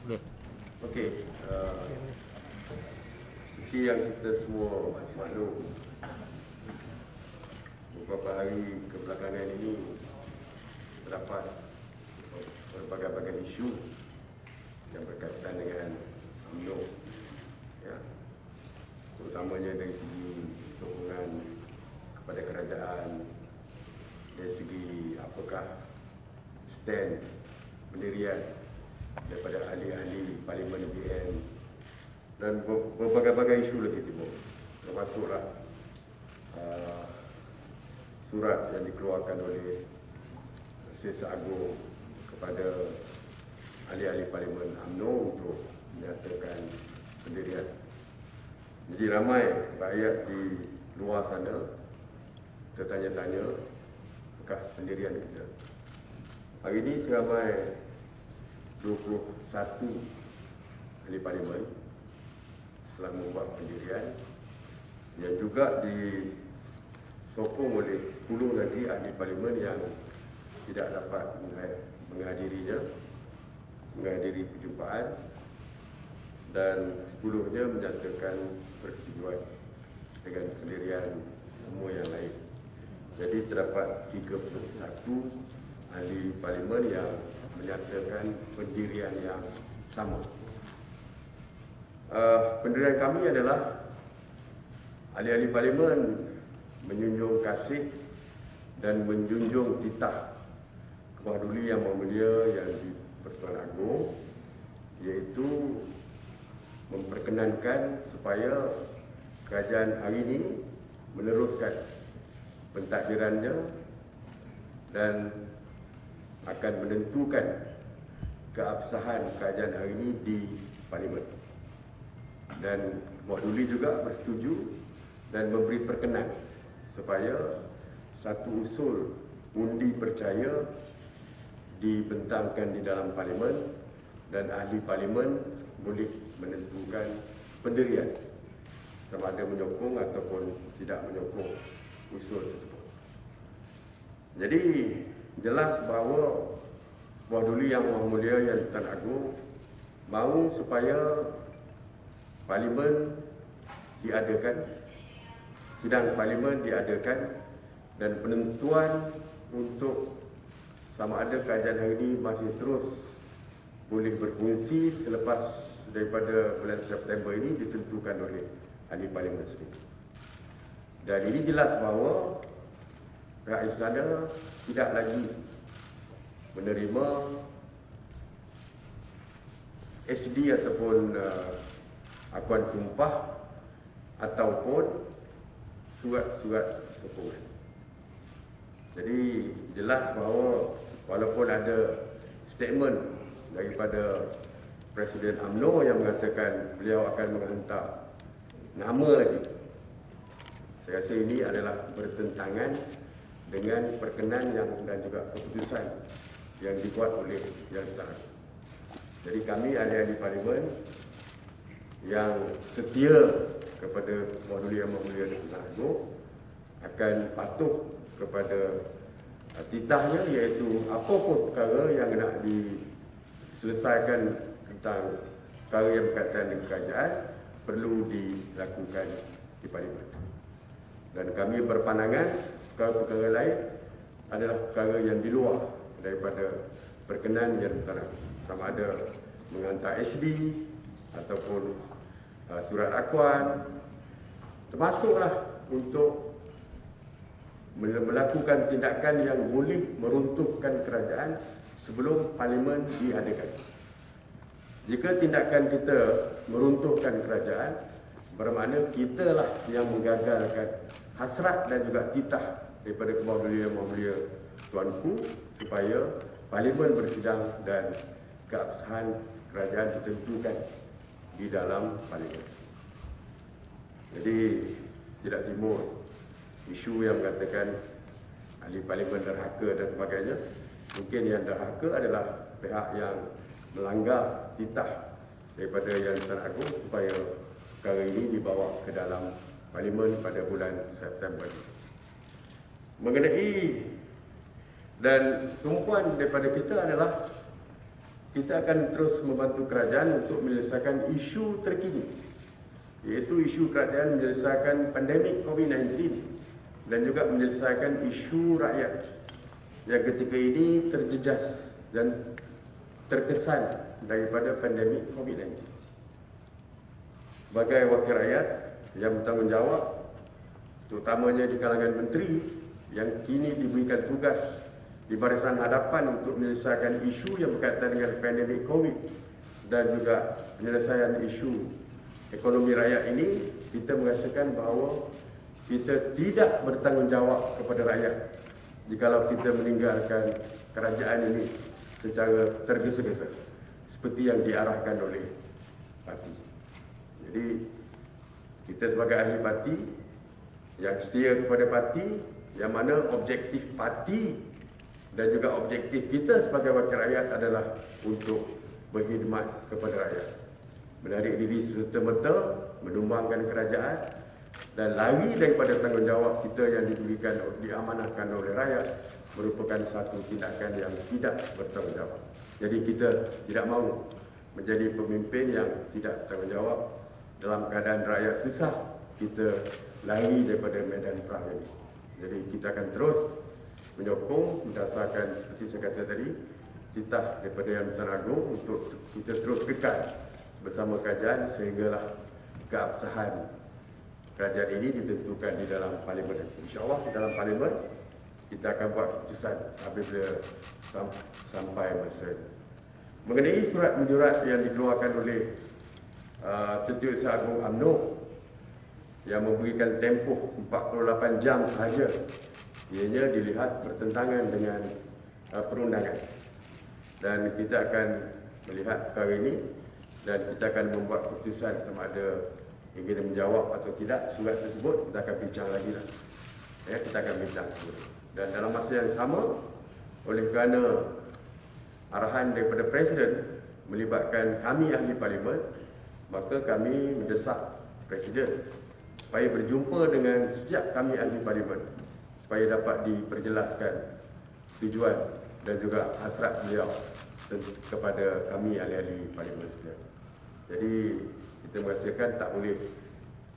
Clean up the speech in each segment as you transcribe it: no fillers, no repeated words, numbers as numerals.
Boleh. Okey, seperti yang kita semua maklum, beberapa hari kebelakangan ini terdapat berbagai-bagai isu yang berkaitan dengan UMNO, ya, terutamanya dari segi sokongan kepada kerajaan, dari segi apakah stand pendirian daripada ahli-ahli Parlimen BN dan berbagai-bagai isu lagi timbul, termasuklah surat yang dikeluarkan oleh Sesat Agung kepada ahli-ahli Parlimen UMNO untuk menyatakan pendirian. Jadi ramai rakyat di luar sana tertanya-tanya apakah pendirian kita. Hari ini seramai 21 ahli Parlimen telah membuat pendirian yang juga disokong oleh 10 lagi ahli Parlimen yang tidak dapat menghadiri perjumpaan, dan 10-nya menyatakan persetujuan dengan pendirian semua yang lain. Jadi terdapat 31 ahli Parlimen yang menyatakan pendirian yang sama. Pendirian kami adalah ahli-ahli Parlimen menjunjung kasih dan menjunjung titah Kepala Duli Yang Maha Mulia yang di-Persatuan Agong, iaitu memperkenankan supaya kerajaan hari ini meneruskan pentadbirannya dan akan menentukan keabsahan kerajaan hari ini di Parlimen. Dan Kepala Duli juga bersetuju dan memberi perkenan supaya satu usul undi percaya dibentangkan di dalam Parlimen dan ahli Parlimen boleh menentukan pendirian sama ada menyokong ataupun tidak menyokong usul tersebut. Jadi jelas bahawa Kepala Duli Yang Maha Mulia Yang di-Pertuan Agong mahu supaya Parlimen diadakan, sidang Parlimen diadakan, dan penentuan untuk sama ada kerajaan hari ini masih terus boleh berfungsi selepas daripada bulan September ini ditentukan oleh ahli Parlimen sendiri. Dan ini jelas bahawa rakyat istana tidak lagi menerima SD ataupun akuan sumpah ataupun surat-surat sokongan. Jadi jelas bahawa walaupun ada statement daripada Presiden UMNO yang mengatakan beliau akan menghantar nama lagi, saya rasa ini adalah bertentangan dengan perkenan yang dan juga keputusan yang dibuat oleh Yang di-Pertuan Agong. Jadi kami ahli-ahli Parlimen yang setia kepada Kepala Duli Yang Maha Mulia di-Pertuan Agong akan patuh kepada titahnya, iaitu apa-apa perkara yang nak diselesaikan tentang perkara yang berkaitan dengan kerajaan perlu dilakukan di Parlimen. Dan kami berpandangan perkara-perkara lain adalah perkara yang di luar daripada perkenan Yang di-Pertuan Agong, sama ada menghantar SD ataupun surat akuan, termasuklah untuk melakukan tindakan yang boleh meruntuhkan kerajaan sebelum Parlimen diadakan. Jika tindakan kita meruntuhkan kerajaan, bermakna kitalah yang menggagalkan hasrat dan juga titah daripada Kepala Duli Yang Maha Mulia Tuanku supaya Parlimen bersidang dan keabsahan kerajaan ditentukan di dalam Parlimen. Jadi tidak timbul isu yang mengatakan ahli Parlimen derhaka dan sebagainya. Mungkin yang derhaka adalah pihak yang melanggar titah daripada Yang di-Pertuan Agong supaya perkara ini dibawa ke dalam Parlimen pada bulan September. Mengenai dan tumpuan daripada kita adalah kita akan terus membantu kerajaan untuk menyelesaikan isu terkini, iaitu isu kerajaan menyelesaikan pandemik COVID-19 dan juga menyelesaikan isu rakyat yang ketika ini terjejas dan terkesan daripada pandemik COVID-19. Sebagai wakil rakyat yang bertanggungjawab, terutamanya di kalangan menteri yang kini diberikan tugas di barisan hadapan untuk menyelesaikan isu yang berkaitan dengan pandemik COVID dan juga penyelesaian isu ekonomi rakyat ini, kita merasakan bahawa kita tidak bertanggungjawab kepada rakyat jikalau kita meninggalkan kerajaan ini secara tergesa-gesa seperti yang diarahkan oleh parti. Jadi kita sebagai ahli parti yang setia kepada parti, yang mana objektif parti dan juga objektif kita sebagai wakil rakyat adalah untuk berkhidmat kepada rakyat, menarik diri serta-merta, menumbangkan kerajaan dan lari daripada tanggungjawab kita yang diberikan, diamanahkan oleh rakyat merupakan satu tindakan yang tidak bertanggungjawab. Jadi kita tidak mahu menjadi pemimpin yang tidak bertanggungjawab. Dalam keadaan rakyat susah, kita lari daripada medan perang ini. Jadi kita akan terus menyokong berdasarkan seperti saya kata tadi, titah daripada Yang Bertuan Agong untuk kita terus kekal bersama kerajaan sehinggalah keabsahan kerajaan ini ditentukan di dalam parlimen. InsyaAllah di dalam parlimen kita akan buat keputusan apabila sampai masa ini. Mengenai surat menyurat yang dikeluarkan oleh Setiausaha Agung UMNO yang memberikan tempoh 48 jam sahaja, ianya dilihat bertentangan dengan perundangan. Dan kita akan melihat perkara ini dan kita akan membuat keputusan sama ada ingin menjawab atau tidak surat tersebut. Kita akan bincang lagi lah. Kita akan bincang tersebut. Dan dalam masa yang sama, oleh kerana arahan daripada Presiden melibatkan kami ahli parlimen, maka kami mendesak Presiden supaya berjumpa dengan setiap kami ahli parlimen supaya dapat diperjelaskan tujuan dan juga hasrat beliau kepada kami ahli-ahli parlimen sekalian. Jadi kita merasakan tak boleh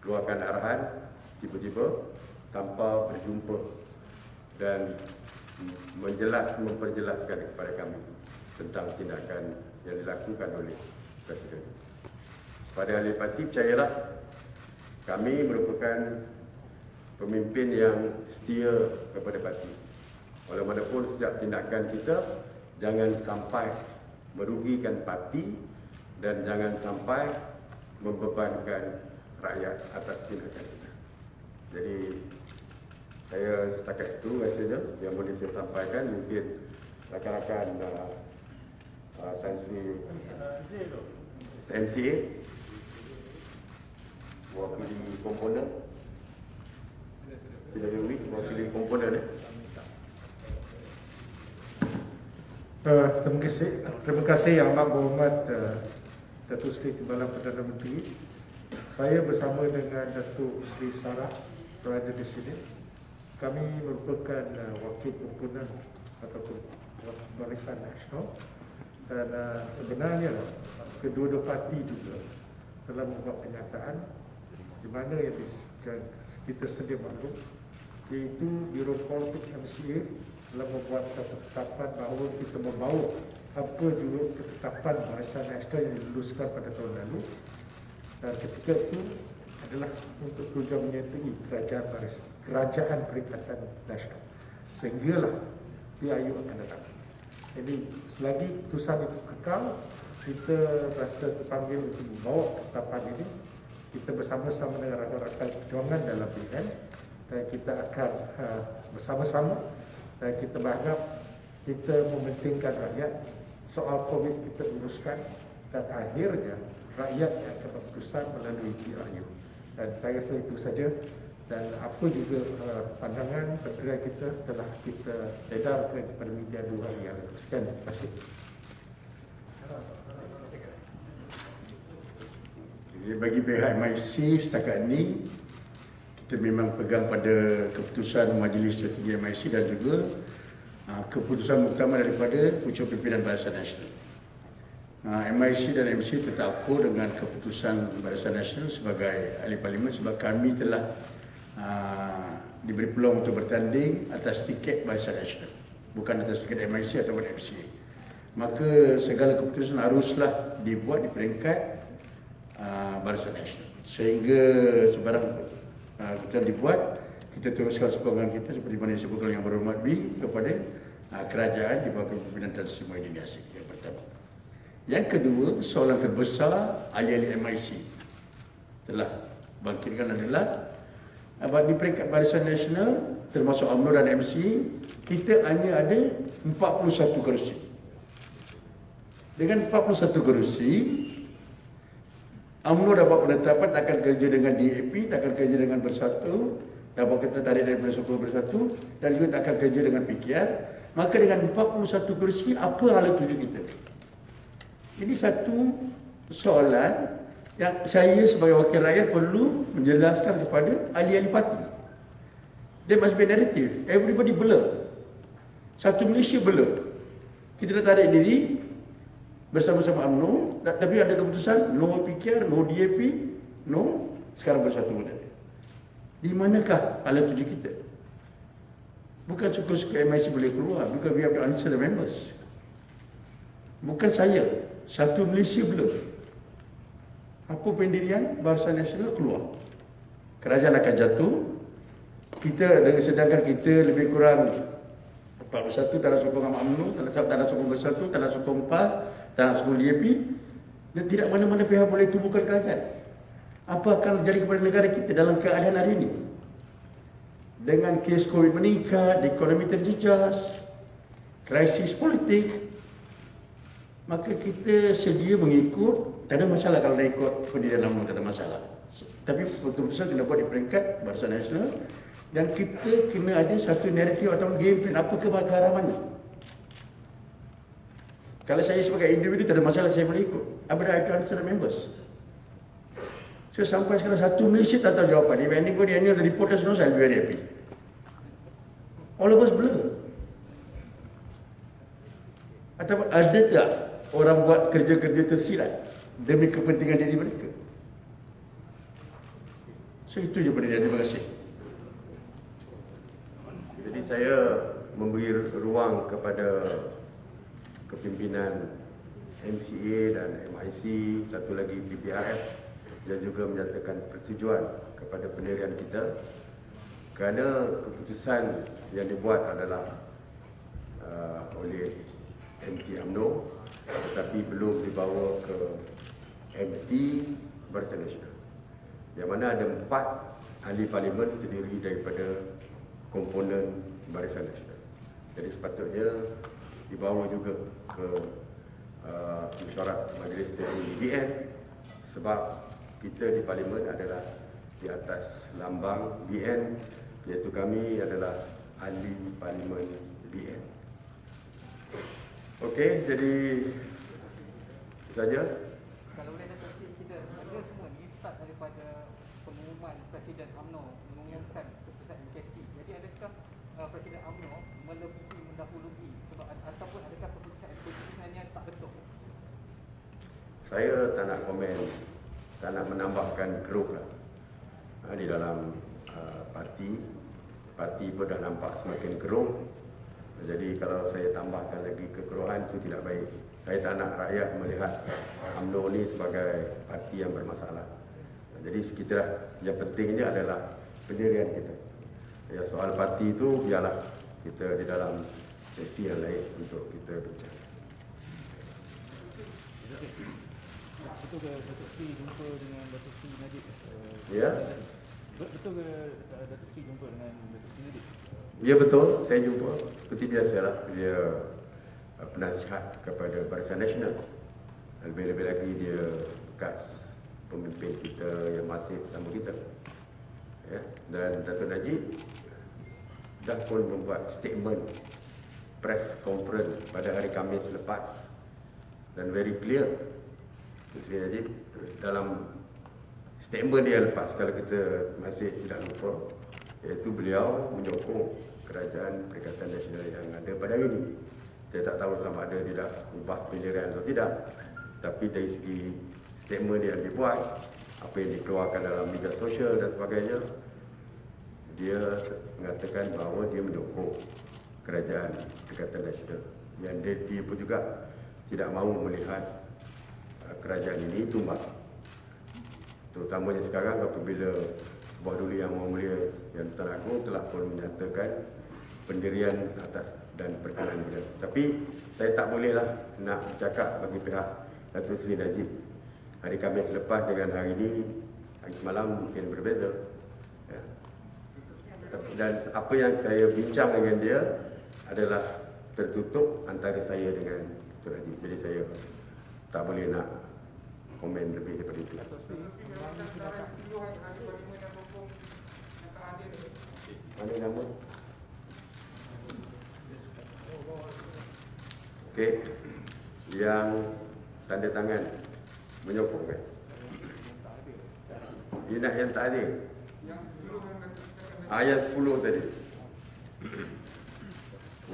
keluarkan arahan tiba-tiba tanpa berjumpa dan memperjelaskan kepada kami tentang tindakan yang dilakukan oleh Presiden. Pada ahli parti, percayalah kami merupakan pemimpin yang setia kepada parti. Walaupun setiap tindakan kita jangan sampai merugikan parti dan jangan sampai membebankan rakyat atas tindakan kita. Jadi saya setakat itu rasanya yang boleh saya sampaikan. Mungkin rakan-rakan Tan Sri MCA wakili komponen, sila Dewi wakili komponen. Terima kasih Yang Amat Berhormat Datuk Seri Timbalan Perdana Menteri. Saya bersama dengan Datuk Seri Sarah berada di sini. Kami merupakan wakil komponen ataupun Barisan Nasional dan sebenarnya kedua-dua parti juga telah membuat kenyataan di mana yang kita sedia maklum, iaitu Biro Politik MCA telah membuat satu ketetapan bahawa kita membawa apa juga ketetapan Barisan Nasional yang diluluskan pada tahun lalu, dan ketika itu adalah untuk tujuan menyertai kerajaan Perikatan Nasional sehinggalah PIU akan datang. Jadi selagi keputusan itu kekal, kita rasa terpanggil untuk membawa ketetapan ini. Kita bersama-sama dengan rakan-rakan perjuangan dalam PN dan kita akan bersama-sama dan kita berharap kita mementingkan rakyat. Soal COVID kita uruskan dan akhirnya rakyat yang akan berkeputusan melalui PIU. Dan saya rasa itu saja. Dan apa juga pandangan perkara kita telah kita edarkan kepada media 2 hari yang lalu. Sekian, terima kasih. Bagi pihak MIC setakat ini, kita memang pegang pada keputusan Majlis Strategi MIC dan juga keputusan muktamar daripada Pucuk Pimpinan Barisan Nasional. MIC dan MC tetap akur dengan keputusan Barisan Nasional sebagai ahli parlimen sebab kami telah diberi peluang untuk bertanding atas tiket Barisan Nasional, bukan atas tiket MIC atau MC. Maka segala keputusan haruslah dibuat di peringkat Barisan Nasional. Sehingga sebarang keputusan dibuat, kita teruskan sokongan kita seperti mana disebutkan yang berhormat kepada kerajaan di bawah kepimpinan Tan Sri Muhyiddin Yassin. Yang pertama. Yang kedua, soalan terbesar ahli-ahli MIC telah bangkitkan adalah di peringkat Barisan Nasional termasuk UMNO dan MC, kita hanya ada 41 kerusi. Dengan 41 kerusi, UMNO dapat penetapan akan kerja dengan DAP, akan kerja dengan Bersatu, dapat kita tarik daripada Sokong Bersatu, dan juga akan kerja dengan PKR. Maka dengan 41 kerusi, apa hala tuju kita? Ini satu soalan yang saya sebagai wakil rakyat perlu menjelaskan kepada ahli-ahli parti. There must be narrative. Everybody blur. Satu Malaysia blur. Kita dah tarik diri bersama-sama UMNO, tapi ada keputusan no PKR, no DAP, no sekarang Bersatu berada. Di manakah alat tuju kita? Bukan suka-suka MIC boleh keluar, bukan we have to answer the members. Bukan saya, satu Malaysia blur. Apa pendirian Barisan Nasional keluar? Kerajaan akan jatuh. Sedangkan kita lebih kurang 41 tak nak sokong UMNO, tak nak sokong Bersatu, tak nak sokong PAS, tak nak sokong DAP, dan tidak mana-mana pihak boleh tubuhkan kerajaan. Apa akan terjadi kepada negara kita dalam keadaan hari ini? Dengan kes COVID meningkat, ekonomi terjejas, krisis politik, maka kita sedia mengikut. Tak ada masalah kalau nak ikut pendirian UMNO, tak ada masalah. Tapi keputusan kena buat di peringkat Barisan Nasional, dan kita kena ada satu naratif atau game plan, apa kebakaran mana. Kalau saya sebagai individu tak ada masalah, saya boleh ikut. But I have to answer the members. So sampai sekarang satu Malaysia tak tahu jawapan. If anybody, any of the reporters knows, I'll be very happy. All of us blur. Atau ada tak orang buat kerja-kerja tersirat demi kepentingan diri mereka? So itu je pada dia. Terima kasih. Jadi saya memberi ruang kepada kepimpinan MCA dan MIC, satu lagi PPRF, dan juga menyatakan persetujuan kepada pendirian kita, kerana keputusan yang dibuat adalah oleh MT UMNO, tetapi belum dibawa ke MT Barisan Nasional, yang mana ada 4 ahli parlimen terdiri daripada komponen Barisan Nasional. Jadi sepatutnya dibawa juga ke mesyuarat Majlis Tinggi BN, sebab kita di parlimen adalah di atas lambang BN, iaitu kami adalah ahli parlimen BN. Okey, jadi saja. Kalau boleh Dato' Sri, kita ada semua ni start daripada pengumuman Presiden UMNO mengumumkan keputusan MKT. Jadi adakah Presiden UMNO melebihi mendahului sebab ataupun adakah keputusan MKT sebenarnya tak betul? Saya tak nak komen, tak nak menambahkan keruh lah di dalam parti pun dah nampak semakin keruh. Jadi kalau saya tambahkan lagi kekeruhan itu tidak baik. Saya tak nak rakyat melihat UMNO ni sebagai parti yang bermasalah. Jadi kita, yang pentingnya adalah pendirian kita. Ya, soal parti itu biarlah kita di dalam sesi yang lain untuk kita bincang. Betul ke Dato' Sri jumpa dengan Dato' Sri Najib? Ya? Betul ke Dato' Sri jumpa dengan Dato' Sri Najib? Ya betul, saya jumpa. Seperti biasalah, dia penasihat kepada Barisan Nasional. Lebih-lebih lagi dia bekas pemimpin kita yang masih bersama kita. Ya? Dan Dato' Najib dah pun membuat statement press conference pada hari Khamis lepas, dan very clear. Sri Najib dalam statement dia lepas, kalau kita masih tidak lupa, iaitu beliau menyokong kerajaan Perikatan Nasional yang ada pada hari ini. Saya tak tahu sama ada dia dah ubah pendirian atau tidak, Tapi dari segi statement yang dibuat, apa yang dikeluarkan dalam media sosial dan sebagainya, dia mengatakan bahawa dia mendukung kerajaan Pakatan Nasional. Yang dia pun juga tidak mahu melihat kerajaan ini tumbang. Terutamanya sekarang apabila Buah Duli Yang Maha Mulia Yang Tuan Agong telah pun menyatakan pendirian atas dan perkenalan beliau. Tapi saya tak bolehlah nak bercakap bagi pihak Datuk Seri Najib. Hari Khamis lepas dengan hari ini, hari semalam mungkin berbeza. Ya. Dan apa yang saya bincang dengan dia adalah tertutup antara saya dengan Tuan Najib. Jadi saya tak boleh nak komen lebih daripada itu. Mana nama? Okey. Yang tanda tangan menyokong kan? Dia nak yang tak ada. Ayat 10 tadi.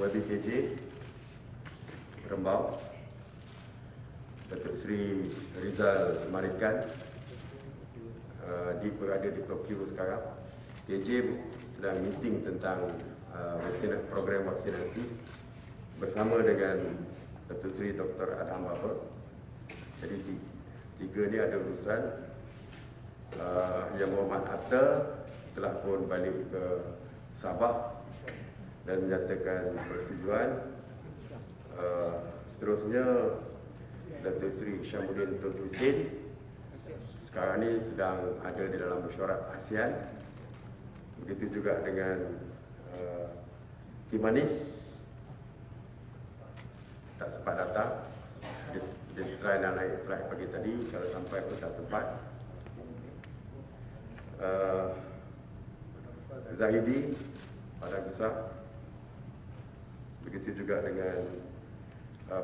YBKJ Rembau, Datuk Seri Rizal Marikan berada di Tokyo sekarang. KJ sedang meeting tentang program vaksinasi bersama dengan Datuk Seri Dr. Adham Baba. Jadi tiga ni ada urusan. Yang Muhammad Atta telah pun balik ke Sabah dan menyatakan persetujuan. Seterusnya Datuk Seri Syamuddin Tun Hussein sekarang ni sedang ada di dalam mesyuarat ASEAN. Begitu juga dengan Kimanis, tak sempat datang. Dia try nak naik flight pagi tadi, kalau sampai pun tak sempat. Zahidi, Padang Besar. Begitu juga dengan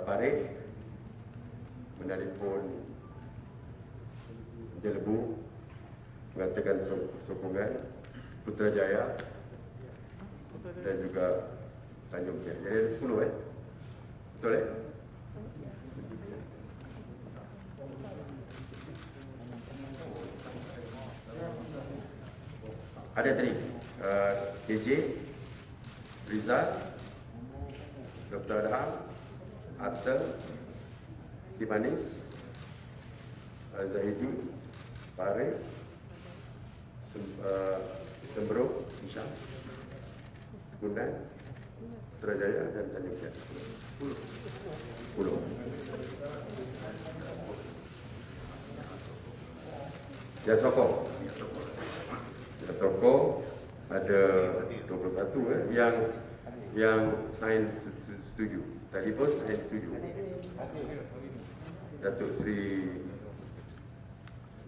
Parik, menelpon Jelebu, mengatakan sokongan. Putrajaya dan juga Tanjung Kiat. Jadi ada 10 Betul Ada tadi KJ, Rizal, Dr. Adham, Atta, Kimanis, Zahidi, Parik, Sembro, Isyam, Kundan, Putrajaya dan Tanjung Kiat. 10. Yang Sokong ada 21 yang sign setuju. Tadi pun sign setuju. Datuk Seri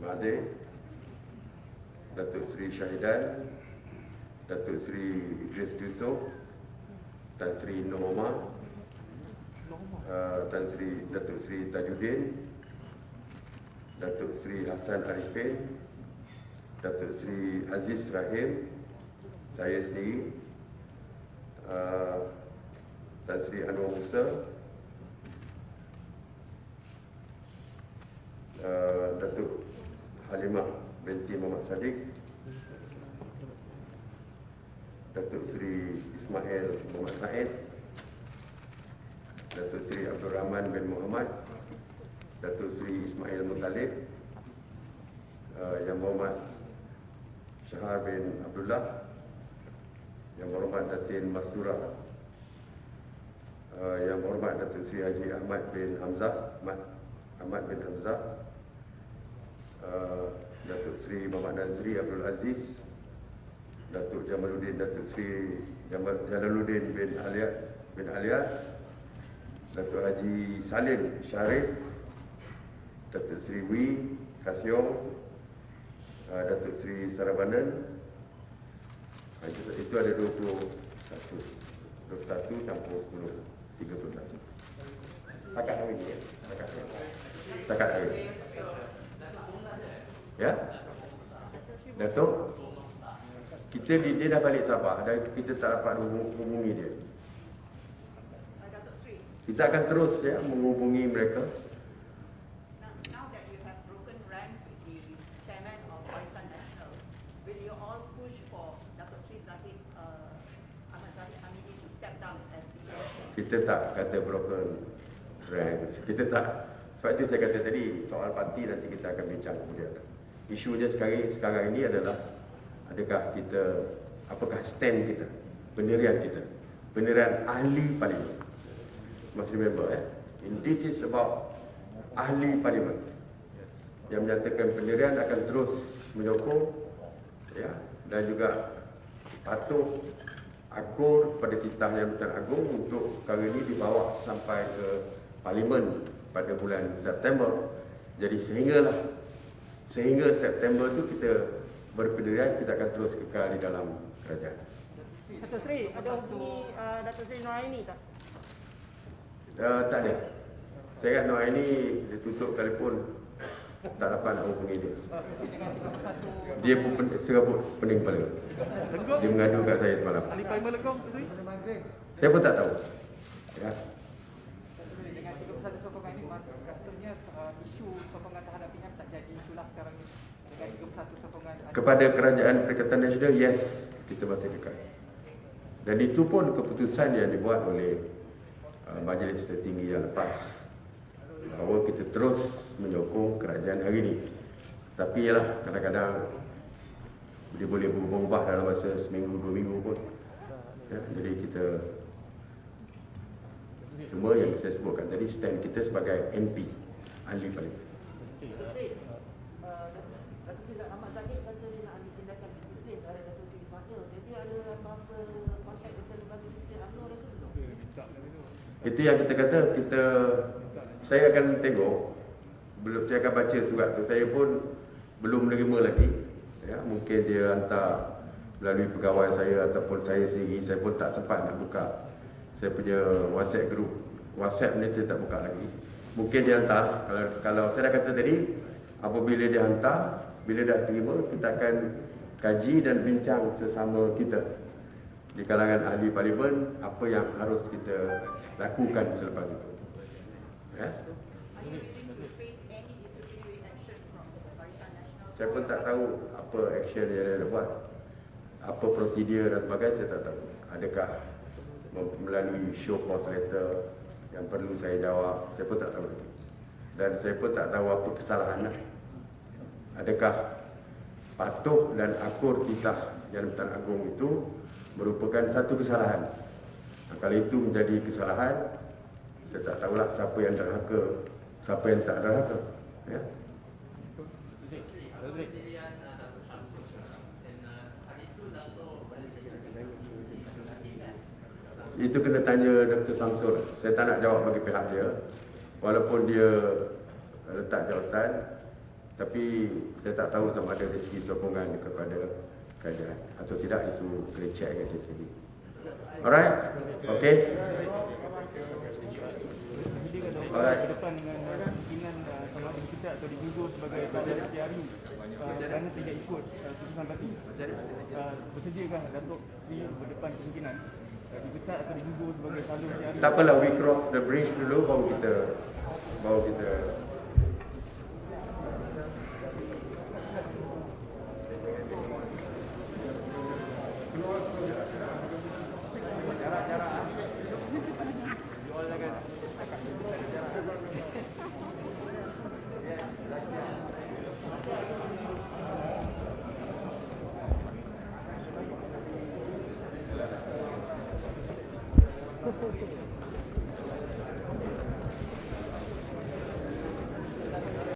Mahathir, Datuk Seri Syahidan, Datuk Seri Idris Yusof, Tan Sri Nur Omar, Datuk Seri Tajuddin, Datuk Seri Hassan Arifin, Datuk Seri Aziz Rahim, saya sendiri, Tan Sri Anwar Musa, Datuk Halimah binti Muhammad Sadiq, Datuk Seri Ismail Muhammad Said, Datuk Seri Abdul Rahman bin Muhammad, Datuk Seri Ismail Muttalib, Yang Berhormat Syahar bin Abdullah, Yang Berhormat Datin Masdura, Yang Berhormat Datuk Seri Haji Ahmad bin Hamzah, Datuk Seri Muhammad Nazri Abdul Aziz, Datuk Jamaluddin, Datuk Seri Jalaluddin bin Alias, Datuk Haji Salim Syarif, Datuk Seri Wi Kasyong, Datuk Seri Sarabanan. Itu ada 21 campur 10, 31. Takat hari ini ya? Takat hari ini. Ya? Datuk, dia dah balik Sabah dan kita tak dapat menghubungi dia. Kita akan terus menghubungi mereka for Datuk Sri Zahid Ahmad Zahid Hamidi to step down as the Kita tak kata broken rank. Kita tak. Sebab itu saya kata tadi, soal parti nanti kita akan bincang kemudian. Isunya sekarang ini adalah adakah kita, apakah stand kita, pendirian kita, pendirian ahli parlimen. Must remember, this is about ahli parlimen yang menyatakan pendirian akan terus menyokong, ya, dan juga patuh akur pada titah Yang Bertuan Agong untuk perkara ini dibawa sampai ke parlimen pada bulan September. Jadi sehingga September itu kita berpendirian, kita akan terus kekal di dalam kerajaan. Datuk Seri, ada hubungi Datuk Seri Noraini tak? Tak ada. Saya ingat Noah ini dia tutup telefon, tak dapat nak hubungi dia. Dia pun serabut pening kepala. Dia mengadu kat saya semalam. Ahli Parlimen Legong, Datuk Seri? Saya pun tak tahu. Ya. Dengan 31 sokongan ini, maksudnya isu sokongan terhadap pihak tak jadi itulah sekarang ini. Dengan 31 sokongan. Kepada Kerajaan Perikatan Nasional, yes, kita masih dekat. Dan itu pun keputusan yang dibuat oleh Majlis Tertinggi yang lepas, bahawa kita terus menyokong kerajaan hari ini. Tapi ialah kadang-kadang dia boleh berubah dalam masa seminggu, 2 minggu pun. Ya, jadi kita cuma yang saya sebutkan tadi, stand kita sebagai MP, ahli parlimen. Datuk Seri Ahmad Zahid kata dia nak ambil tindakan disiplin terhadap Datuk Seri Ismail. Jadi ada apa-apa kontak dengan lembaga disiplin UMNO dah tu belum? Itu yang kita kata, saya akan tengok, saya akan baca surat tu. Saya pun belum menerima lagi. Ya, mungkin dia hantar melalui pegawai saya ataupun saya sendiri. Saya pun tak sempat nak buka. Saya punya WhatsApp group. WhatsApp ni saya tak buka lagi. Mungkin dia hantar. Kalau saya dah kata tadi, apabila dia hantar, bila dah terima, kita akan kaji dan bincang sesama kita di kalangan ahli parlimen apa yang harus kita lakukan selepas itu. Ya? Are you willing to face any disciplinary action from Barisan Nasional? Saya pun tak tahu apa action yang dia nak buat, apa prosedur dan sebagainya, saya tak tahu. Adakah melalui show cause letter yang perlu saya jawab, saya pun tak tahu lagi. Dan saya pun tak tahu apa kesalahannya. Adakah patuh dan akur titah Yang Bertuan Agong itu merupakan satu kesalahan. Kalau itu menjadi kesalahan, saya tak tahulah siapa yang derhaka, siapa yang tak derhaka. Ya. Itu kena tanya Dr. Samsul. Saya tak nak jawab bagi pihak dia. Walaupun dia letak jawatan, tapi saya tak tahu sama ada dari segi sokongan kepada kerajaan atau tidak, itu kena check kat dia sendiri. Alright? Okay? Alright. Ke depan dengan kemungkinan sama ada kita atau digugur sebagai pelajar hari kerana tidak ikut keputusan parti. Bersediakah Datuk Seri berdepan kemungkinan dipecat atau digugur sebagai salur hari? Tak apalah, we cross the bridge dulu baru kita